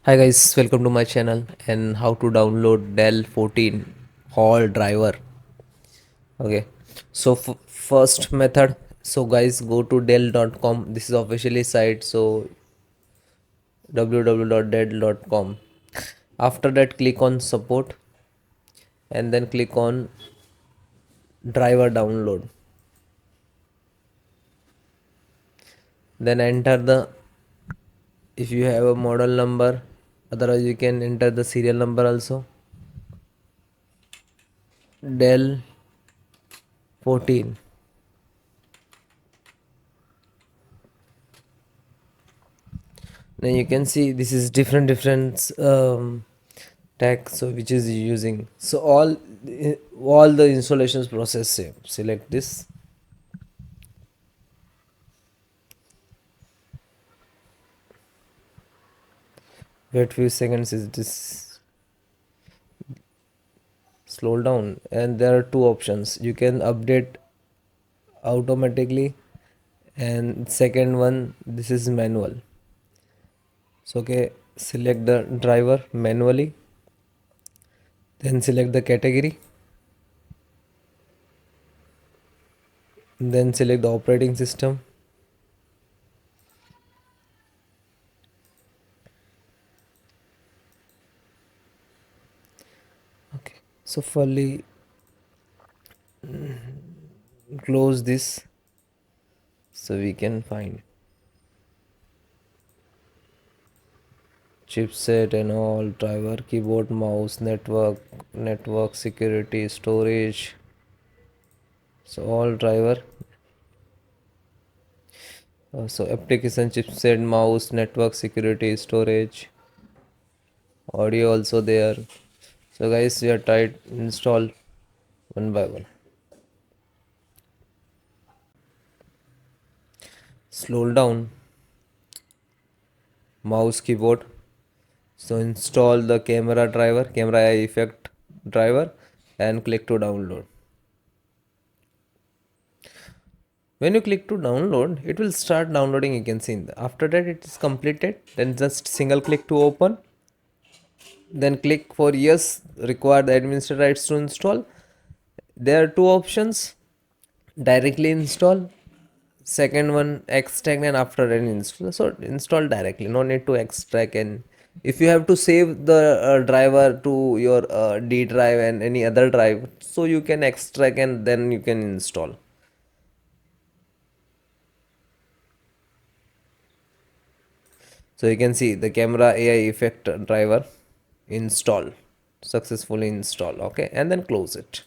Hi guys, welcome to my channel and how to download Dell 14 Hall driver. Okay, so first method. So guys, go to Dell.com. This is officially site. So www.dell.com. After that, click on support and then click on driver download. Then enter the if you have a model number. Otherwise, you can enter the serial number also. Dell 14. Then you can see this is different tag, so which is using, so all the installations process same. Select this, wait few seconds, is this slow down, and there are two options. You can update automatically, and second one, this is manual. So okay, select the driver manually, then select the category, then select the operating system. Okay, so fully close this so we can find chipset and all, driver, keyboard, mouse, network security, storage. So all driver, so application, chipset, mouse, network security, storage, audio also there. So guys, we are tried install one by one. Slow down, mouse, keyboard. So install the camera eye effect driver, and click to download. When you click to download, it will start downloading. You can see after that it is completed, then just single click to open, then click for yes, require the administrator rights to install. There are two options: directly install, second one extract, and after an install, so install directly, no need to extract. And if you have to save the driver to your D drive and any other drive, so you can extract and then you can install. So you can see the camera AI effect driver install, successfully install. Okay, and then close it.